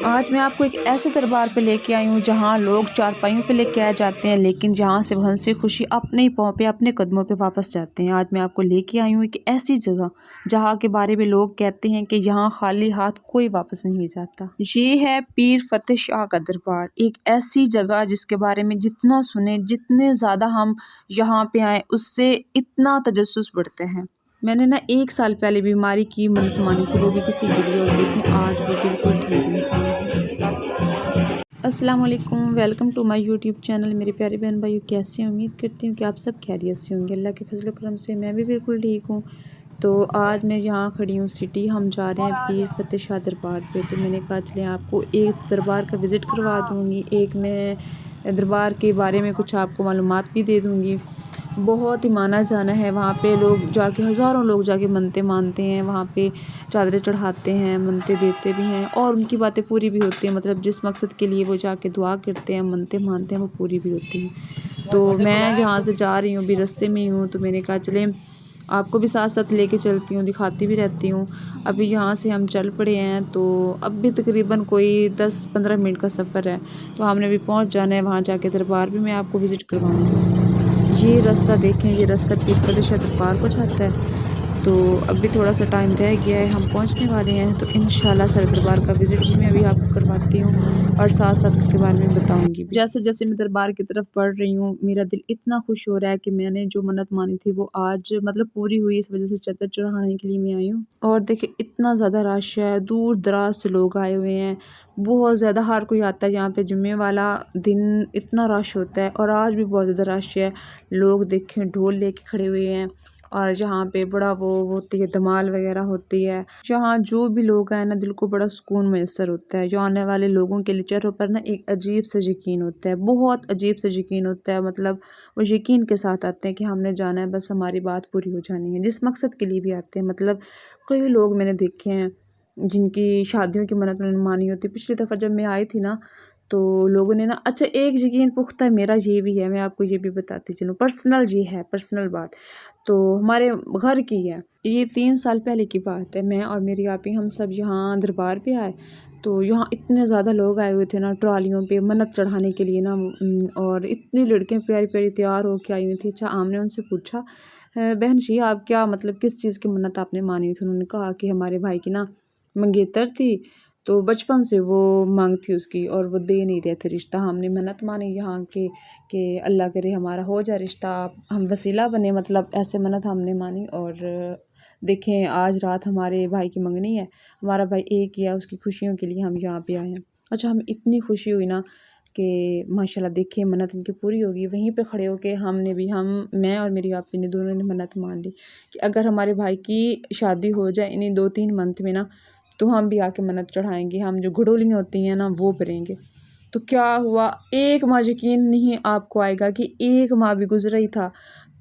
آج میں آپ کو ایک ایسے دربار پہ لے کے آئی ہوں جہاں لوگ چارپائیوں پہ لے کے آ جاتے ہیں، لیکن جہاں سے وہ ہنسی خوشی اپنے ہی پاؤں پہ اپنے قدموں پہ واپس جاتے ہیں۔ آج میں آپ کو لے کے آئی ہوں ایک ایسی جگہ جہاں کے بارے میں لوگ کہتے ہیں کہ یہاں خالی ہاتھ کوئی واپس نہیں جاتا۔ یہ ہے پیر فتح شاہ کا دربار، ایک ایسی جگہ جس کے بارے میں جتنا سنیں، جتنے زیادہ ہم یہاں پہ آئیں، اس سے اتنا تجسس بڑھتے ہیں۔ میں نے 1 سال پہلے بیماری کی منت مانی تھی، وہ بھی کسی کے لیے، اور دیکھیں آج وہ بالکل ٹھیک انسان ہے۔ السلام علیکم، welcome to my YouTube channel. میرے پیارے بہن بھائیو، کیسے ہیں؟ امید کرتی ہوں کہ آپ سب خیریت سے ہوں گے۔ اللہ کے فضل و کرم سے میں بھی بالکل ٹھیک ہوں۔ تو آج میں یہاں کھڑی ہوں سٹی، ہم جا رہے ہیں پیر فتح شاہ دربار پہ۔ تو میں نے کہا چلیں آپ کو ایک دربار کا وزٹ کروا دوں گی، ایک میں دربار کے بارے میں کچھ آپ کو معلومات بھی دے دوں گی۔ بہت ہی مانا جانا ہے وہاں پہ، لوگ جا کے ہزاروں لوگ جا کے منتیں مانتے ہیں، وہاں پہ چادریں چڑھاتے ہیں، منتیں دیتے بھی ہیں اور ان کی باتیں پوری بھی ہوتی ہیں، مطلب جس مقصد کے لیے وہ جا کے دعا کرتے ہیں، منتیں مانتے ہیں، وہ پوری بھی ہوتی ہیں۔ تو میں جہاں سے جا رہی ہوں بھی رستے میں ہی ہوں، تو میں نے کہا چلیں آپ کو بھی ساتھ ساتھ لے کے چلتی ہوں، دکھاتی بھی رہتی ہوں۔ ابھی یہاں سے ہم چل پڑے ہیں، تو اب بھی تقریباً کوئی 10-15 منٹ کا سفر ہے، تو ہم نے بھی پہنچ جانا ہے وہاں جا کے۔ دربار بھی میں آپ کو وزٹ کرواؤں گی۔ یہ رستہ دیکھیں، یہ رستہ پیر فتح شاہ دربار کو جاتا ہے۔ تو اب بھی تھوڑا سا ٹائم رہ گیا ہے، ہم پہنچنے والے ہیں، تو انشاءاللہ سر دربار کا وزٹ بھی میں ابھی آپ کو کرواتی ہوں اور ساتھ ساتھ اس کے بارے میں بتاؤں گی بھی۔ جیسے جیسے میں دربار کی طرف بڑھ رہی ہوں، میرا دل اتنا خوش ہو رہا ہے کہ میں نے جو منت مانی تھی وہ آج مطلب پوری ہوئی، اس وجہ سے چادر چڑھانے کے لیے میں آئی ہوں۔ اور دیکھیں اتنا زیادہ رش ہے، دور دراز سے لوگ آئے ہوئے ہیں، بہت زیادہ، ہر کوئی آتا ہے یہاں پہ۔ جمعے والا دن اتنا رش ہوتا ہے، اور آج بھی بہت زیادہ رش ہے۔ لوگ دیکھیں ڈھول لے کے کھڑے ہوئے ہیں، اور یہاں پہ بڑا وہ ہوتی ہے، دھمال وغیرہ ہوتی ہے۔ یہاں جو بھی لوگ آئے نا، دل کو بڑا سکون میسر ہوتا ہے۔ جو آنے والے لوگوں کے لیے چہروں پر نا ایک عجیب سا یقین ہوتا ہے، بہت عجیب سا یقین ہوتا ہے، مطلب وہ یقین کے ساتھ آتے ہیں کہ ہم نے جانا ہے، بس ہماری بات پوری ہو جانی ہے، جس مقصد کے لیے بھی آتے ہیں۔ مطلب کئی لوگ میں نے دیکھے ہیں جن کی شادیوں کی منت انہوں نے مانی ہوتی ہے۔ پچھلی دفعہ جب میں آئی تھی نا، تو لوگوں نے نا، اچھا ایک یقین پختہ میرا یہ بھی ہے، میں آپ کو یہ بھی بتاتی چلوں، پرسنل یہ ہے، پرسنل بات تو ہمارے گھر کی ہے۔ یہ 3 سال پہلے کی بات ہے، میں اور میری آپی ہم سب یہاں دربار پہ آئے، تو یہاں اتنے زیادہ لوگ آئے ہوئے تھے نا ٹرالیوں پہ منت چڑھانے کے لیے نا، اور اتنی لڑکیاں پیاری پیاری تیار ہو کے آئی ہوئی تھی۔ اچھا ہم نے ان سے پوچھا بہن جی آپ کیا مطلب کس چیز کی منت آپ نے مانی ہوئی تھی؟ انہوں نے کہا کہ ہمارے بھائی کی نا منگیتر تھی، تو بچپن سے وہ مانگ تھی اس کی، اور وہ دے نہیں رہے تھے رشتہ۔ ہم نے منت مانی یہاں کے کہ اللہ کرے ہمارا ہو جائے رشتہ، ہم وسیلہ بنے، مطلب ایسے منت ہم نے مانی۔ اور دیکھیں آج رات ہمارے بھائی کی منگنی ہے، ہمارا بھائی ایک ہی ہے، اس کی خوشیوں کے لیے ہم یہاں پہ آئے ہیں۔ اچھا ہمیں اتنی خوشی ہوئی نا کہ ماشاءاللہ دیکھیں منت ان کی پوری ہوگی۔ وہیں پہ کھڑے ہو کے میں اور میری آپی نے دونوں نے منت مان لی کہ اگر ہمارے بھائی کی شادی ہو جائے انہیں 2-3 منتھ میں نا، تو ہم بھی آ کے منت چڑھائیں گے، ہم جو گھڑولیاں ہوتی ہیں نا وہ بھریں گے۔ تو کیا ہوا، 1 ماہ یقین نہیں آپ کو آئے گا کہ 1 ماہ بھی گزرا ہی تھا،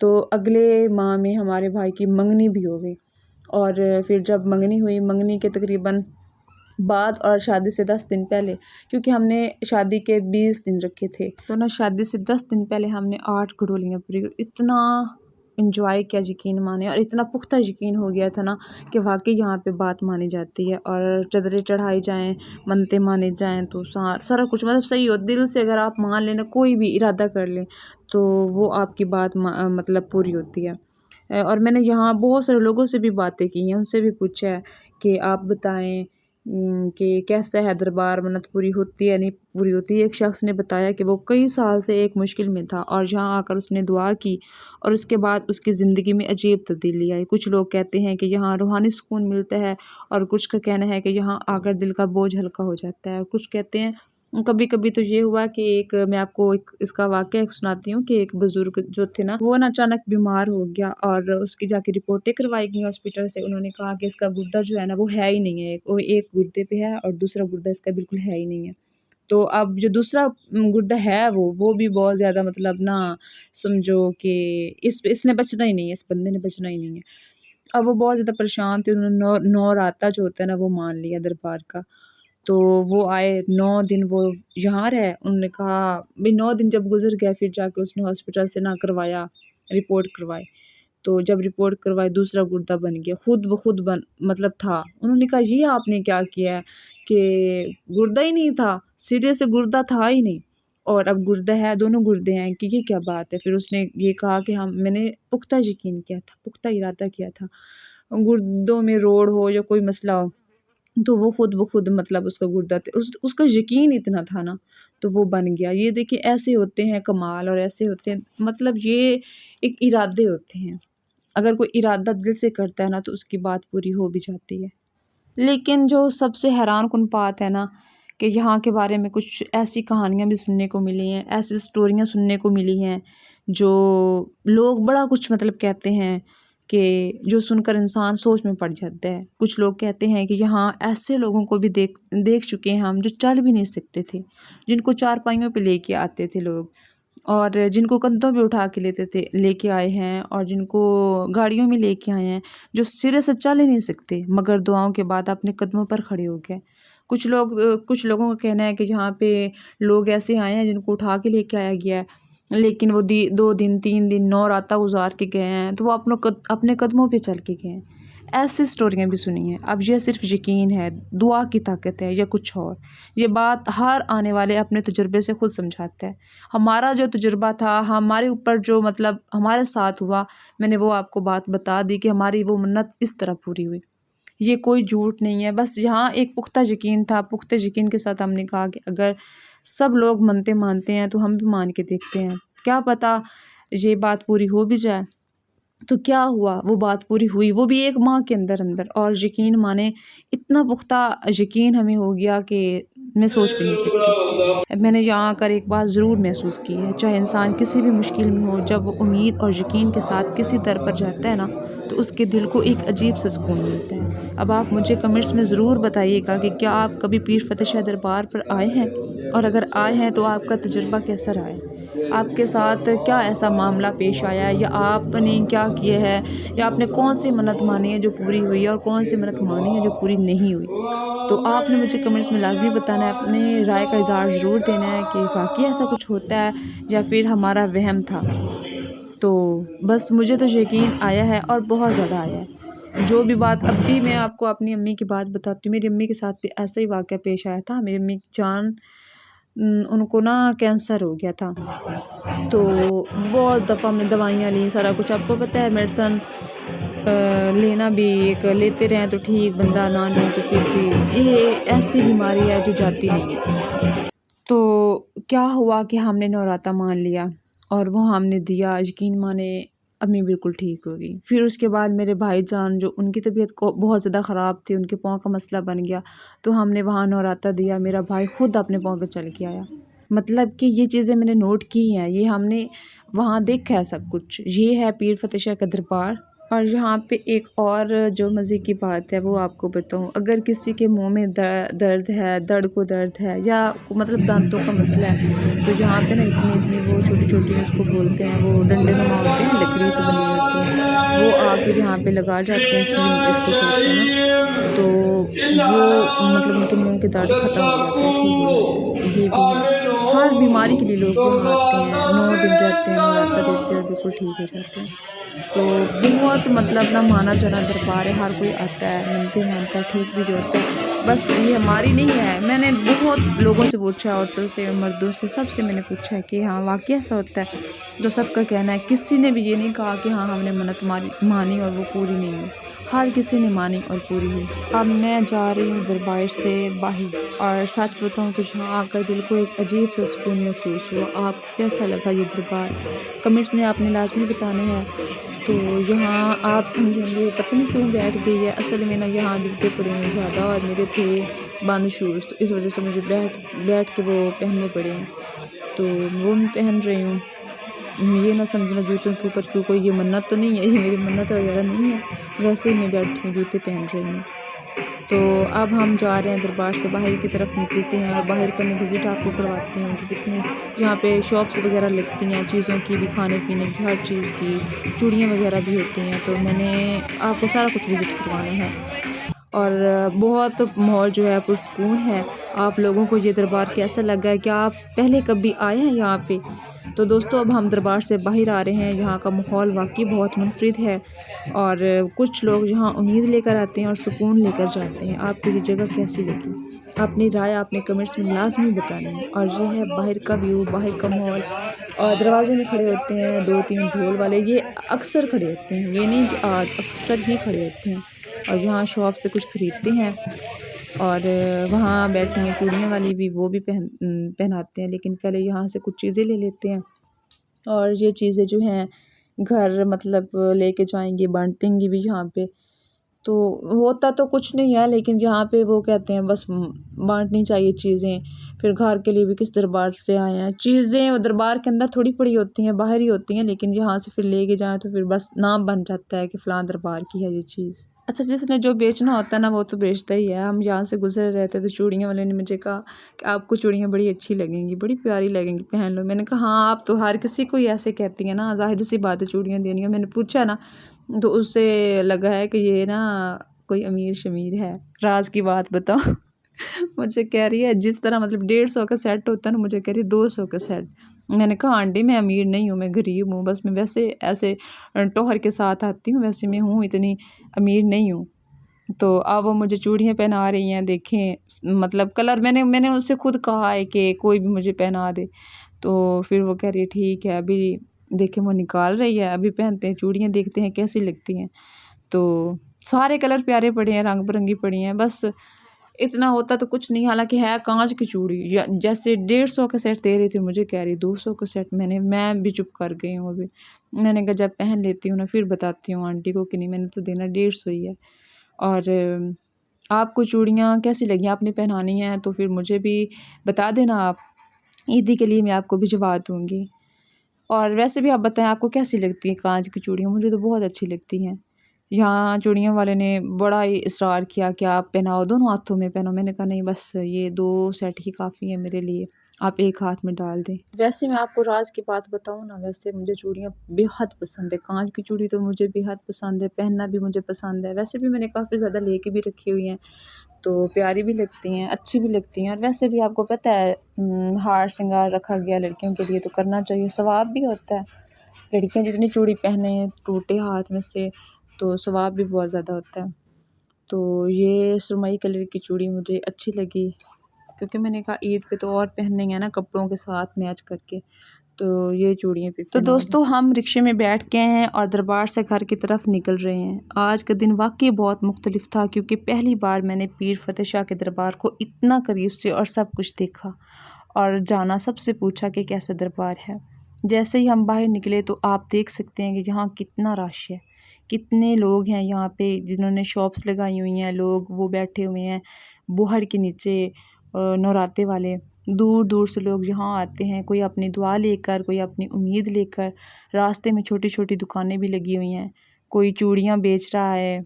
تو اگلے ماہ میں ہمارے بھائی کی منگنی بھی ہو گئی۔ اور پھر جب منگنی ہوئی، منگنی کے تقریباً بعد اور شادی سے 10 دن پہلے، کیونکہ ہم نے شادی کے 20 دن رکھے تھے، تو نا شادی سے 10 دن پہلے ہم نے 8 گھڑولیاں پوری، اتنا انجوائے کیا یقین مانے، اور اتنا پختہ یقین ہو گیا تھا نا کہ واقعی یہاں پہ بات مانی جاتی ہے، اور چادریں چڑھائی جائیں، منتیں مانے جائیں، تو سارا کچھ مطلب صحیح ہو۔ دل سے اگر آپ مان لیں نا، کوئی بھی ارادہ کر لیں، تو وہ آپ کی بات مطلب پوری ہوتی ہے۔ اور میں نے یہاں بہت سارے لوگوں سے بھی باتیں کی ہیں، ان سے بھی پوچھا ہے کہ آپ بتائیں کہ کیسا ہے دربار، منت پوری ہوتی ہے نہیں پوری ہوتی ہے۔ ایک شخص نے بتایا کہ وہ کئی سال سے ایک مشکل میں تھا، اور یہاں آ کر اس نے دعا کی، اور اس کے بعد اس کی زندگی میں عجیب تبدیلی آئی۔ کچھ لوگ کہتے ہیں کہ یہاں روحانی سکون ملتا ہے، اور کچھ کا کہنا ہے کہ یہاں آ کر دل کا بوجھ ہلکا ہو جاتا ہے، اور کچھ کہتے ہیں کبھی کبھی تو یہ ہوا کہ میں آپ کو اس کا واقعہ سناتی ہوں کہ ایک بزرگ جو تھے نا، وہ نا اچانک بیمار ہو گیا، اور اس کی جا کے رپورٹیں کروائی گئی ہاسپٹل سے۔ انہوں نے کہا کہ اس کا گردہ جو ہے نا وہ ہے ہی نہیں ہے، وہ ایک گردے پہ ہے اور دوسرا گردہ اس کا بالکل ہے ہی نہیں ہے۔ تو اب جو دوسرا گردہ ہے وہ بھی بہت زیادہ مطلب نا سمجھو کہ اس نے بچنا ہی نہیں ہے، اس بندے نے بچنا ہی نہیں ہے۔ اب وہ بہت زیادہ پریشان تھے، انہوں نے 9 راتہ جو ہوتا ہے نا وہ مان لیا دربار کا۔ تو وہ آئے 9 دن وہ یہاں رہے، انہوں نے کہا بھی 9 دن جب گزر گئے، پھر جا کے اس نے ہاسپٹل سے نہ کروایا، رپورٹ کروائی، تو جب رپورٹ کروائی دوسرا گردہ بن گیا، خود بخود مطلب تھا۔ انہوں نے کہا یہ آپ نے کیا کیا ہے کہ گردہ ہی نہیں تھا، سرے سے گردہ تھا ہی نہیں اور اب گردہ ہے، دونوں گردے ہیں، کہ یہ کیا بات ہے۔ پھر اس نے یہ کہا کہ میں نے پختہ یقین کیا تھا، پختہ ارادہ کیا تھا، گردوں میں روڑ ہو یا کوئی مسئلہ ہو تو وہ خود بخود مطلب اس کا گردہ اس کا یقین اتنا تھا نا تو وہ بن گیا۔ یہ دیکھیں ایسے ہوتے ہیں کمال، اور ایسے ہوتے ہیں مطلب یہ ایک ارادے ہوتے ہیں، اگر کوئی ارادہ دل سے کرتا ہے نا تو اس کی بات پوری ہو بھی جاتی ہے۔ لیکن جو سب سے حیران کن بات ہے نا کہ یہاں کے بارے میں کچھ ایسی کہانیاں بھی سننے کو ملی ہیں، ایسی سٹوریاں سننے کو ملی ہیں جو لوگ بڑا کچھ مطلب کہتے ہیں کہ جو سن کر انسان سوچ میں پڑ جاتا ہے۔ کچھ لوگ کہتے ہیں کہ یہاں ایسے لوگوں کو بھی دیکھ چکے ہیں ہم جو چل بھی نہیں سکتے تھے، جن کو چارپائیوں پہ لے کے آتے تھے لوگ، اور جن کو کندھوں پہ اٹھا کے لے کے آئے ہیں، اور جن کو گاڑیوں میں لے کے آئے ہیں، جو سرے سے چل ہی نہیں سکتے مگر دعاؤں کے بعد اپنے قدموں پر کھڑے ہو گئے۔ کچھ لوگوں کا کہنا ہے کہ یہاں پہ لوگ ایسے آئے ہیں جن کو اٹھا کے لے کے آیا گیا ہے، لیکن وہ 2 دن 3 دن 9 راتیں گزار کے گئے ہیں تو وہ اپنے قدموں پہ چل کے گئے ہیں۔ ایسی سٹوریاں بھی سنی ہیں۔ اب یہ صرف یقین ہے، دعا کی طاقت ہے یا کچھ اور، یہ بات ہر آنے والے اپنے تجربے سے خود سمجھاتا ہے۔ ہمارا جو تجربہ تھا، ہمارے اوپر جو مطلب ہمارے ساتھ ہوا، میں نے وہ آپ کو بات بتا دی کہ ہماری وہ منت اس طرح پوری ہوئی۔ یہ کوئی جھوٹ نہیں ہے، بس یہاں ایک پختہ یقین تھا۔ پختہ یقین کے ساتھ ہم نے کہا کہ اگر سب لوگ منتیں مانتے ہیں تو ہم بھی مان کے دیکھتے ہیں، کیا پتہ یہ بات پوری ہو بھی جائے۔ تو کیا ہوا، وہ بات پوری ہوئی، وہ بھی 1 ماہ کے اندر، اور یقین مانے اتنا پختہ یقین ہمیں ہو گیا کہ میں سوچ بھی نہیں سکتی۔ میں نے یہاں آ کر ایک بات ضرور محسوس کی ہے، چاہے انسان کسی بھی مشکل میں ہو، جب وہ امید اور یقین کے ساتھ کسی در پر جاتا ہے نا تو اس کے دل کو ایک عجیب سا سکون ملتا ہے۔ اب آپ مجھے کمنٹس میں ضرور بتائیے گا کہ کیا آپ کبھی پیر فتح شاہ دربار پر آئے ہیں، اور اگر آئے ہیں تو آپ کا تجربہ کیسا رہا ہے، آپ کے ساتھ کیا ایسا معاملہ پیش آیا ہے، یا آپ نے کیا کیا ہے، یا آپ نے کون سی منت مانی ہے جو پوری ہوئی ہے، اور کون سی منت مانی ہے جو پوری نہیں ہوئی۔ تو آپ نے مجھے کمنٹس میں لازمی بتانا ہے، اپنے رائے کا اظہار ضرور دینا ہے کہ واقعی ایسا کچھ ہوتا ہے یا پھر ہمارا وہم تھا۔ تو بس مجھے تو یقین آیا ہے، اور بہت زیادہ آیا ہے۔ جو بھی بات اب بھی میں آپ کو اپنی امی کی بات بتاتی ہوں، میری امی کے ساتھ بھی ایسا ہی واقعہ پیش آیا تھا۔ میری امی جان ان کو نا کینسر ہو گیا تھا، تو بہت دفعہ ہم نے دوائیاں لیں، سارا کچھ، آپ کو پتہ ہے میڈیسن لینا بھی ایک لیتے رہیں تو ٹھیک، بندہ نہ لیں تو پھر بھی یہ ایسی بیماری ہے جو جاتی نہیں ہے۔ تو کیا ہوا کہ ہم نے نوراتہ مان لیا اور وہ ہم نے دیا، یقین مانے امی بالکل ٹھیک ہو گئی۔ پھر اس کے بعد میرے بھائی جان جو ان کی طبیعت کو بہت زیادہ خراب تھی، ان کے پاؤں کا مسئلہ بن گیا، تو ہم نے وہاں نوراتہ دیا، میرا بھائی خود اپنے پاؤں پہ چل کے آیا۔ مطلب کہ یہ چیزیں میں نے نوٹ کی ہیں، یہ ہم نے وہاں دیکھا ہے سب کچھ۔ یہ ہے پیر فتح شاہ کا دربار۔ اور یہاں پہ ایک اور جو مزے کی بات ہے وہ آپ کو بتاؤں، اگر کسی کے منہ میں درد ہے، دڑ کو درد ہے، یا مطلب دانتوں کا مسئلہ ہے، تو یہاں پہ نا اتنی وہ چھوٹی اس کو بولتے ہیں، وہ ڈنڈے نما ہوتے ہیں، لکڑی سے بنی ہوتی ہیں، وہ آ کے یہاں پہ لگا جاتے ہیں، کیم اس کو کہتے ہیں نا، تو وہ مطلب ان کے منہ کے درد ختم ہو جاتے ہیں، ٹھیک ہو جاتے ہیں۔ یہ بھی ہے، ہر بیماری کے لیے لوگ یہاں آتے ہیں، 9 دن رہتے ہیں، نوراتہ دیتے ہیں اور بالکل ٹھیک ہو جاتے ہیں۔ تو بہت مطلب نہ مانا جانا دربار ہے، ہر کوئی آتا ہے، منتیں مانتا ہے، ٹھیک بھی ہوتا ہے۔ بس یہ ہماری نہیں ہے، میں نے بہت لوگوں سے پوچھا، عورتوں سے، مردوں سے، سب سے میں نے پوچھا ہے کہ ہاں واقعی ایسا ہوتا ہے، تو سب کا کہنا ہے، کسی نے بھی یہ نہیں کہا کہ ہاں ہم نے منت مانی اور وہ پوری نہیں ہوئی، ہر کسی نے مانی اور پوری ہوئی۔ اب میں جا رہی ہوں دربار سے باہر، اور سچ بتاؤں تو یہاں آ کر دل کو ایک عجیب سا سکون محسوس ہوا۔ آپ کو کیسا لگا یہ دربار، کمنٹس میں آپ نے لازمی بتانا ہے۔ تو یہاں آپ سمجھیں گے پتہ نہیں کیوں بیٹھ گئی ہے، اصل میں نا یہاں جوتے پڑے ہیں زیادہ، اور میرے تھے بند شوز، تو اس وجہ سے مجھے بیٹھ کے وہ پہننے پڑے ہیں، تو وہ میں پہن رہی ہوں۔ یہ نہ سمجھنا جوتوں کے اوپر کیوں کوئی یہ منت تو نہیں ہے، یہ میری منت وغیرہ نہیں ہے، ویسے ہی میں بیٹھی ہوں، جوتے پہن رہی ہوں۔ تو اب ہم جا رہے ہیں دربار سے باہر کی طرف نکلتے ہیں، اور باہر کا میں وزٹ آپ کو کرواتی ہوں کہ کتنی یہاں پہ شاپس وغیرہ لگتی ہیں، چیزوں کی بھی، کھانے پینے کی، ہر چیز کی، چوڑیاں وغیرہ بھی ہوتی ہیں، تو میں نے آپ کو سارا کچھ وزٹ کروانا ہے۔ اور بہت ماحول جو ہے پرسکون ہے۔ آپ لوگوں کو یہ دربار کیسا لگا ہے؟ کیا آپ پہلے کبھی آئے ہیں یہاں پہ؟ تو دوستو اب ہم دربار سے باہر آ رہے ہیں۔ یہاں کا ماحول واقعی بہت منفرد ہے اور کچھ لوگ یہاں امید لے کر آتے ہیں اور سکون لے کر جاتے ہیں۔ آپ کو یہ جگہ کیسی لگی؟ اپنی رائے اپنے کمنٹس میں لازمی بتانا ہے۔ اور یہ ہے باہر کا ویو، باہر کا ماحول، اور دروازے میں کھڑے ہوتے ہیں 2-3 ڈھول والے، یہ اکثر کھڑے ہوتے ہیں، یہ نہیں کہ آج، اکثر ہی کھڑے ہوتے ہیں اور یہاں شاپ سے کچھ خریدتے ہیں۔ اور وہاں بیٹھی ہیں چوڑیاں والی بھی، وہ بھی پہناتے ہیں، لیکن پہلے یہاں سے کچھ چیزیں لے لیتے ہیں اور یہ چیزیں جو ہیں گھر مطلب لے کے جائیں گے، بانٹیں گے بھی یہاں پہ۔ تو ہوتا تو کچھ نہیں ہے، لیکن یہاں پہ وہ کہتے ہیں بس بانٹنی چاہیے چیزیں۔ پھر گھر کے لیے بھی کس دربار سے آئے ہیں، چیزیں دربار کے اندر تھوڑی پڑی ہوتی ہیں، باہر ہی ہوتی ہیں، لیکن یہاں سے پھر لے کے جائیں تو پھر بس نام بن جاتا ہے کہ فلاں دربار کی ہے یہ چیز۔ اچھا، جس نے جو بیچنا ہوتا ہے نا وہ تو بیچتا ہی ہے۔ ہم یہاں سے گزر رہے تھے تو چوڑیاں والے نے مجھے کہا کہ آپ کو چوڑیاں بڑی اچھی لگیں گی، بڑی پیاری لگیں گی، پہن لو۔ میں نے کہا ہاں، آپ تو ہر کسی کو ہی ایسے کہتی ہیں نا، ظاہر سی بات ہے چوڑیاں دینی ہیں۔ میں نے پوچھا نا تو اس سے لگا ہے کہ یہ نا کوئی امیر شمیر ہے، راز کی بات بتاؤ۔ مجھے کہہ رہی ہے جس طرح مطلب 150 کا سیٹ ہوتا ہے نا، مجھے کہہ رہی ہے 200 کا سیٹ۔ میں نے کہا آنٹی میں امیر نہیں ہوں، میں غریب ہوں، بس میں ویسے ایسے ٹوہر کے ساتھ آتی ہوں، ویسے میں ہوں، اتنی امیر نہیں ہوں۔ تو اب وہ مجھے چوڑیاں پہنا رہی ہیں، دیکھیں مطلب کلر میں نے اس سے خود کہا ہے کہ کوئی بھی مجھے پہنا دے، تو پھر وہ کہہ رہی ہے ٹھیک ہے، ابھی دیکھیں وہ نکال رہی ہے، ابھی پہنتے ہیں چوڑیاں، دیکھتے ہیں کیسی لگتی ہیں۔ تو سارے کلر پیارے پڑے ہیں، رنگ برنگی پڑی ہیں، بس اتنا ہوتا تو کچھ نہیں، حالانکہ ہے کانچ کی چوڑی، جیسے 150 کا سیٹ دے رہی تھی، مجھے کہہ رہی 200 کا سیٹ۔ میں بھی چپ کر گئی ہوں ابھی۔ میں نے کہا جب پہن لیتی ہوں نا پھر بتاتی ہوں آنٹی کو کہ نہیں، میں نے تو دینا 150 ہی ہے۔ اور آپ کو چوڑیاں کیسی لگیں؟ آپ نے پہنانی ہیں تو پھر مجھے بھی بتا دینا، آپ عیدی کے لیے میں آپ کو بھجوا دوں گی۔ اور ویسے بھی آپ بتائیں آپ کو کیسی لگتی ہیں کانچ کی چوڑیاں؟ مجھے تو بہت اچھی لگتی ہیں۔ یہاں چوڑیاں والے نے بڑا ہی اصرار کیا کہ آپ پہناؤ، دونوں ہاتھوں میں پہناؤ۔ میں نے کہا نہیں، بس یہ 2 سیٹ ہی کافی ہیں میرے لیے، آپ ایک ہاتھ میں ڈال دیں۔ ویسے میں آپ کو راز کی بات بتاؤں نا، ویسے مجھے چوڑیاں بے حد پسند ہے، کانچ کی چوڑی تو مجھے بے حد پسند ہے، پہننا بھی مجھے پسند ہے۔ ویسے بھی میں نے کافی زیادہ لے کے بھی رکھی ہوئی ہیں، تو پیاری بھی لگتی ہیں، اچھی بھی لگتی ہیں۔ اور ویسے بھی آپ کو پتہ ہے ہار شنگار رکھا گیا لڑکیوں کے لیے تو کرنا چاہیے، ثواب بھی ہوتا ہے۔ لڑکیاں جتنی چوڑی پہنے ٹوٹے ہاتھ میں سے تو ثواب بھی بہت زیادہ ہوتا ہے۔ تو یہ سرمئی کلر کی چوڑی مجھے اچھی لگی، کیونکہ میں نے کہا عید پہ تو اور پہننے ہیں نا کپڑوں کے ساتھ میچ کر کے، تو یہ چوڑیاں پھر تو دوستو ہم رکشے میں بیٹھ گئے ہیں اور دربار سے گھر کی طرف نکل رہے ہیں۔ آج کا دن واقعی بہت مختلف تھا، کیونکہ پہلی بار میں نے پیر فتح شاہ کے دربار کو اتنا قریب سے اور سب کچھ دیکھا اور جانا، سب سے پوچھا کہ کیسا دربار ہے۔ جیسے ہی ہم باہر نکلے تو آپ دیکھ سکتے ہیں کہ یہاں کتنا رش ہے، کتنے لوگ ہیں یہاں پہ، جنہوں نے شاپس لگائی ہوئی ہیں، لوگ وہ بیٹھے ہوئے ہیں بوہڑ کے نیچے، نوراتے والے دور دور سے لوگ یہاں آتے ہیں، کوئی اپنی دعا لے کر، کوئی اپنی امید لے کر۔ راستے میں چھوٹی چھوٹی دکانیں بھی لگی ہوئی ہیں، کوئی چوڑیاں بیچ رہا ہے،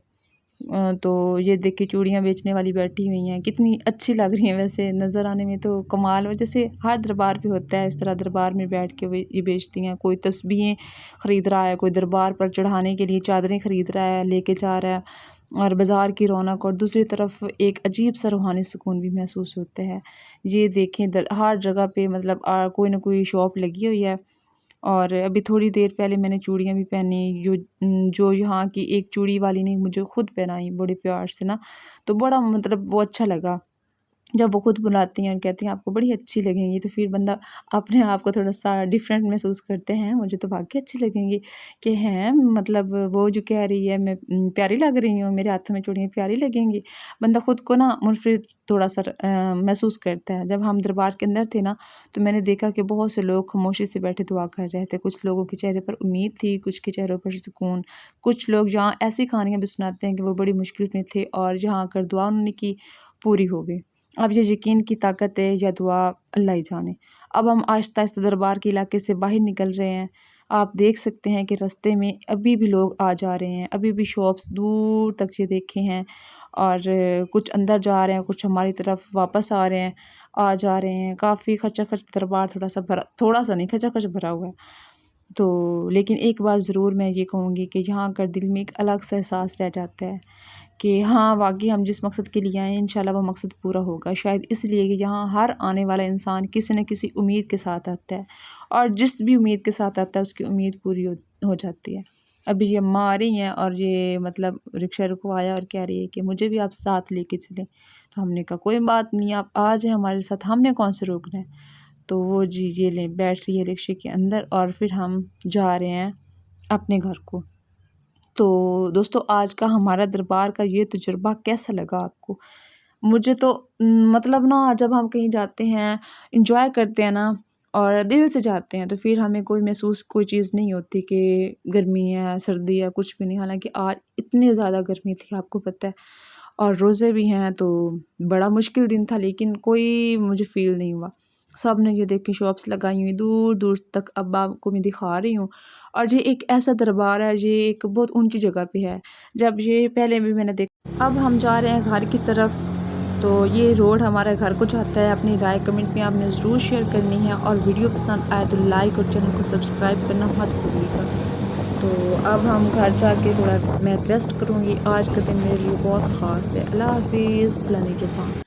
تو یہ دیکھیں چوڑیاں بیچنے والی بیٹھی ہوئی ہیں، کتنی اچھی لگ رہی ہیں، ویسے نظر آنے میں تو کمال ہو، جیسے ہر دربار پہ ہوتا ہے اس طرح دربار میں بیٹھ کے وہ یہ بیچتی ہیں۔ کوئی تسبیحیں خرید رہا ہے، کوئی دربار پر چڑھانے کے لیے چادریں خرید رہا ہے، لے کے جا رہا ہے، اور بازار کی رونق، اور دوسری طرف ایک عجیب سا روحانی سکون بھی محسوس ہوتا ہے۔ یہ دیکھیں ہر جگہ پہ مطلب کوئی نہ کوئی شاپ لگی ہوئی ہے۔ اور ابھی تھوڑی دیر پہلے میں نے چوڑیاں بھی پہنی، جو یہاں کی ایک چوڑی والی نے مجھے خود پہنائی بڑے پیار سے نا، تو بڑا مطلب وہ اچھا لگا جب وہ خود بلاتی ہیں اور کہتی ہیں آپ کو بڑی اچھی لگیں گی، تو پھر بندہ اپنے آپ کو تھوڑا سا ڈیفرنٹ محسوس کرتے ہیں، مجھے تو واقعی اچھی لگیں گی کہ ہیں مطلب وہ جو کہہ رہی ہے میں پیاری لگ رہی ہوں، میرے ہاتھوں میں چوڑیاں پیاری لگیں گی، بندہ خود کو نا منفرد تھوڑا سا محسوس کرتا ہے۔ جب ہم دربار کے اندر تھے نا تو میں نے دیکھا کہ بہت سے لوگ خاموشی سے بیٹھے دعا کر رہے تھے، کچھ لوگوں کے چہرے پر امید تھی، کچھ کے چہروں پر سکون، کچھ لوگ جہاں ایسی کہانیاں بھی سناتے ہیں کہ وہ بڑی مشکل میں تھے اور جہاں کر دعا انہوں نے کی پوری ہو گئی۔ اب یہ یقین کی طاقت ہے یا دعا، اللہ ہی جانے۔ اب ہم آہستہ آہستہ دربار کے علاقے سے باہر نکل رہے ہیں۔ آپ دیکھ سکتے ہیں کہ رستے میں ابھی بھی لوگ آ جا رہے ہیں، ابھی بھی شاپس دور تک یہ دیکھے ہیں، اور کچھ اندر جا رہے ہیں، کچھ ہماری طرف واپس آ رہے ہیں، آ جا رہے ہیں۔ کافی کھچا کھچ دربار، تھوڑا سا نہیں، کھچا کھچ بھرا ہوا ہے۔ تو لیکن ایک بات ضرور میں یہ کہوں گی کہ یہاں کر دل میں ایک الگ سا احساس رہ جاتا ہے کہ ہاں واقعی ہم جس مقصد کے لیے آئے ہیں انشاءاللہ وہ مقصد پورا ہوگا. شاید اس لیے کہ یہاں ہر آنے والا انسان کسی نہ کسی امید کے ساتھ آتا ہے، اور جس بھی امید کے ساتھ آتا ہے اس کی امید پوری ہو جاتی ہے. ابھی یہ ماں آ رہی ہیں اور یہ مطلب رکشہ رکوایا اور کہہ رہی ہے کہ مجھے بھی آپ ساتھ لے کے چلیں. تو ہم نے کہا کوئی بات نہیں، آپ آ جائیں ہمارے ساتھ، ہم نے کون سے روکنا ہے. تو وہ جی یہ لیں بیٹھ رہی ہے رکشے کے اندر، اور پھر ہم جا رہے ہیں اپنے گھر کو. تو دوستو آج کا ہمارا دربار کا یہ تجربہ کیسا لگا آپ کو؟ مجھے تو مطلب نا جب ہم کہیں جاتے ہیں انجوائے کرتے ہیں نا اور دل سے جاتے ہیں تو پھر ہمیں کوئی محسوس کوئی چیز نہیں ہوتی کہ گرمی ہے سردی ہے کچھ بھی نہیں. حالانکہ آج اتنی زیادہ گرمی تھی آپ کو پتہ ہے، اور روزے بھی ہیں تو بڑا مشکل دن تھا، لیکن کوئی مجھے فیل نہیں ہوا. سب نے یہ دیکھ کے شاپس لگائی ہوئی دور دور تک، اب آپ کو میں دکھا رہی ہوں. اور یہ ایک ایسا دربار ہے، یہ ایک بہت اونچی جگہ پہ ہے. جب یہ پہلے بھی میں نے دیکھا. اب ہم جا رہے ہیں گھر کی طرف. تو یہ روڈ ہمارے گھر کو جاتا ہے. اپنی رائے کمنٹ میں آپ نے ضرور شیئر کرنی ہے، اور ویڈیو پسند آئے تو لائک اور چینل کو سبسکرائب کرنا مت بھولیے گا. تو اب ہم گھر جا کے تھوڑا میں ریسٹ کروں گی. آج کا دن میرے لیے بہت خاص ہے. اللہ حافظ، اللہ نگہبان.